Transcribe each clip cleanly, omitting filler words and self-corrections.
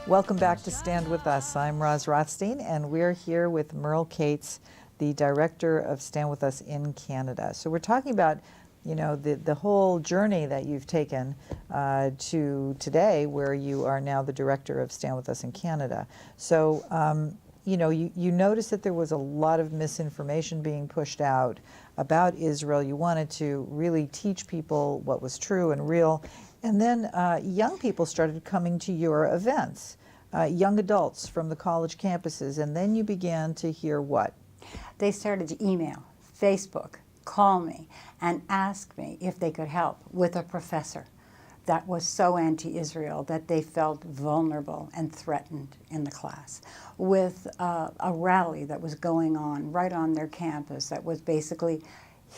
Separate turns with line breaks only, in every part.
Welcome back to Stand With Us. I'm Roz Rothstein, and we're here with Merle Cates, the director of Stand With Us in Canada. So we're talking about, you know, the whole journey that you've taken to today, where you are now the director of Stand With Us in Canada. So, you know, you noticed that there was a lot of misinformation being pushed out about Israel. You wanted to really teach people what was true and real. And then young people started coming to your events, young adults from the college campuses, and then you began to hear what?
They started to email, Facebook, call me, and ask me if they could help with a professor that was so anti-Israel that they felt vulnerable and threatened in the class, with a rally that was going on right on their campus that was basically,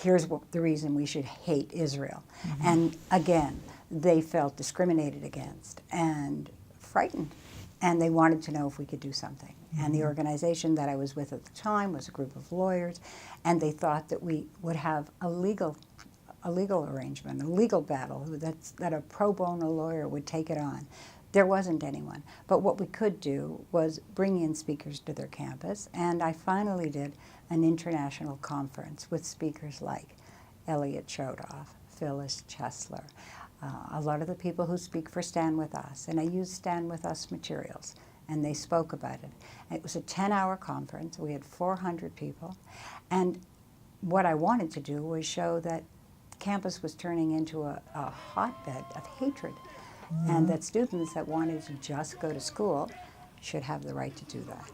here's the reason we should hate Israel. Mm-hmm. And again, they felt discriminated against and frightened, and they wanted to know if we could do something. Mm-hmm. And the organization that I was with at the time was a group of lawyers, and they thought that we would have a legal arrangement, a legal battle, that a pro bono lawyer would take it on. There wasn't anyone. But what we could do was bring in speakers to their campus, and I finally did an international conference with speakers like Elliot Chodoff, Phyllis Chesler, a lot of the people who speak for Stand With Us, and I used Stand With Us materials, and they spoke about it. It was a 10-hour conference. We had 400 people, and what I wanted to do was show that campus was turning into a hotbed of hatred, mm-hmm. and that students that wanted to just go to school should have the right to do that.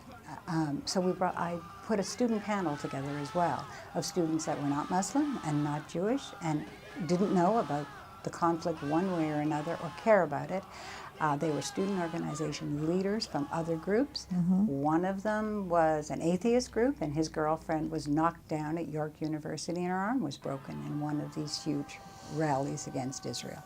So I put a student panel together as well of students that were not Muslim and not Jewish and didn't know about the conflict one way or another or care about it. They were student organization leaders from other groups. Mm-hmm. One of them was an atheist group, and his girlfriend was knocked down at York University and her arm was broken in one of these huge rallies against Israel.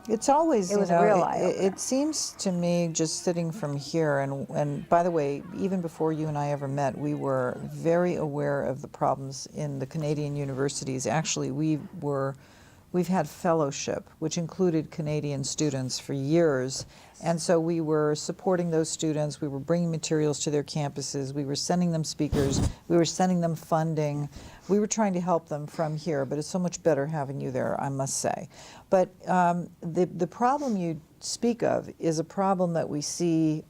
It's always,
it was a real eye-opener.
It seems to me, just sitting from here, and by the way, even before you and I ever met, we were very aware of the problems in the Canadian universities. Actually, we've had fellowship, which included Canadian students for years, and so we were supporting those students. We were bringing materials to their campuses. We were sending them speakers. We were sending them funding. We were trying to help them from here, but it's so much better having you there, I must say. But the problem you speak of is a problem that we see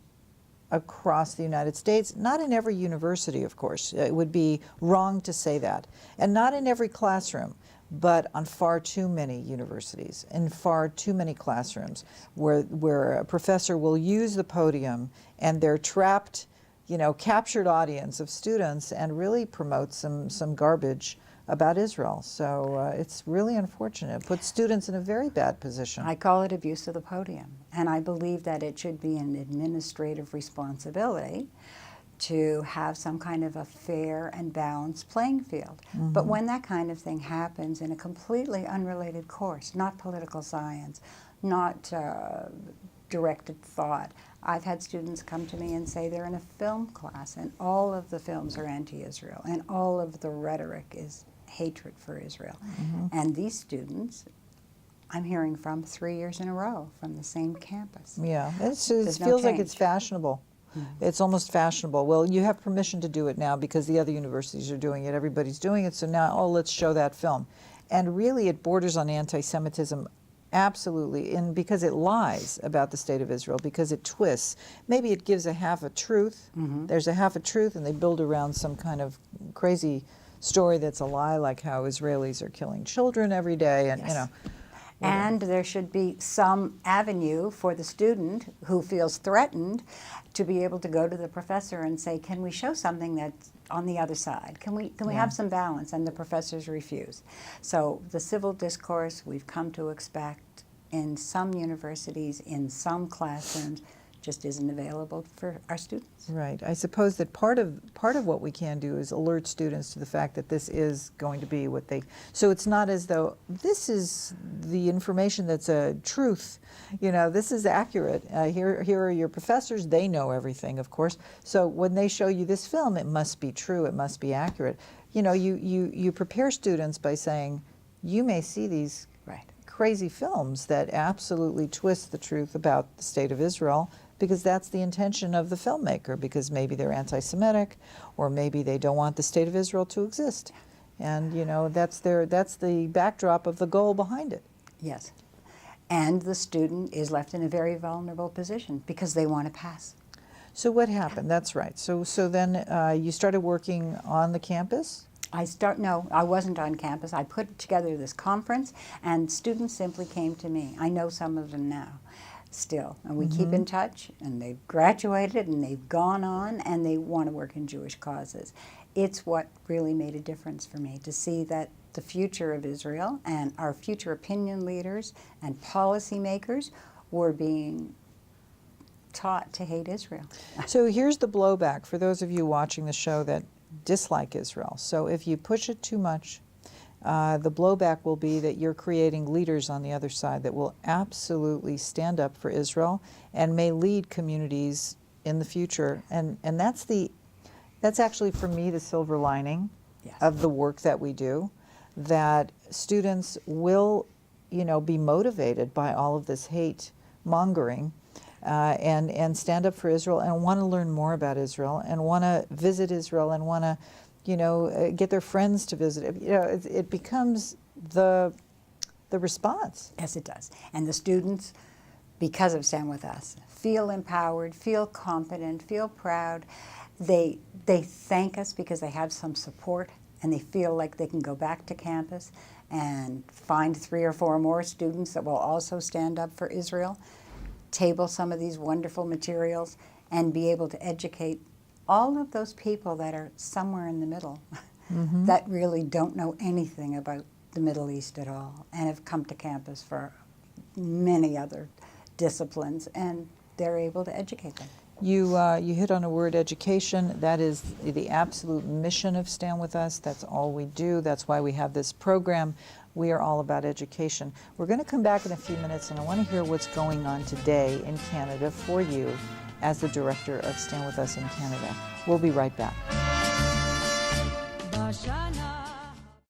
across the United States, not in every university, of course. It would be wrong to say that, and not in every classroom, but on far too many universities, in far too many classrooms, where a professor will use the podium and their trapped, you know, captured audience of students and really promote some garbage about Israel. So it's really unfortunate. It puts students in a very bad position.
I call it abuse of the podium, and I believe that it should be an administrative responsibility to have some kind of a fair and balanced playing field. Mm-hmm. But when that kind of thing happens in a completely unrelated course, not political science, not directed thought, I've had students come to me and say they're in a film class and all of the films are anti-Israel and all of the rhetoric is hatred for Israel. Mm-hmm. And these students, I'm hearing from 3 years in a row from the same campus.
Yeah, it feels like it's fashionable. Mm-hmm. It's almost fashionable. Well, you have permission to do it now because the other universities are doing it. Everybody's doing it. So now, oh, let's show that film. And really, it borders on anti-Semitism, absolutely, and because it lies about the state of Israel, because it twists. Maybe it gives a half a truth. Mm-hmm. There's a half a truth, and they build around some kind of crazy story that's a lie, like how Israelis are killing children every day, and, yes. You know.
And there should be some avenue for the student who feels threatened to be able to go to the professor and say, can we show something that's on the other side? Can we have some balance? And the professors refuse. So the civil discourse we've come to expect in some universities, in some classrooms, just isn't available for our students.
Right. I suppose that part of what we can do is alert students to the fact that this is going to be what they. So it's not as though this is the information that's a truth. You know, this is accurate. Here are your professors. They know everything, of course. So when they show you this film, it must be true. It must be accurate. You know, you prepare students by saying, you may see these crazy films that absolutely twist the truth about the state of Israel, because that's the intention of the filmmaker, because maybe they're anti-Semitic, or maybe they don't want the state of Israel to exist. And, you know, that's the backdrop of the goal behind it.
Yes. And the student is left in a very vulnerable position because they want to pass.
So what happened? That's right. So then you started working on the campus?
No, I wasn't on campus. I put together this conference, and students simply came to me. I know some of them now, still. And we keep in touch, and they've graduated, and they've gone on, and they want to work in Jewish causes. It's what really made a difference for me, to see that the future of Israel and our future opinion leaders and policymakers were being taught to hate Israel.
So here's the blowback for those of you watching the show that dislike Israel. So if you push it too much, the blowback will be that you're creating leaders on the other side that will absolutely stand up for Israel and may lead communities in the future. And that's actually, for me, the silver lining
Yes.
of the work that we do, that students will, you know, be motivated by all of this hate mongering, and stand up for Israel and want to learn more about Israel and want to visit Israel and want to, you know, get their friends to visit it. You know, it becomes the response.
Yes, it does. And the students, because of Stand With Us, feel empowered, feel confident, feel proud. They thank us because they have some support, and they feel like they can go back to campus and find 3 or 4 more students that will also stand up for Israel, table some of these wonderful materials, and be able to educate all of those people that are somewhere in the middle that really don't know anything about the Middle East at all and have come to campus for many other disciplines, and they're able to educate them.
You hit on a word, education. That is the absolute mission of Stand With Us. That's all we do. That's why we have this program. We are all about education. We're going to come back in a few minutes, and I want to hear what's going on today in Canada for you as the director of Stand With Us in Canada. We'll be right back.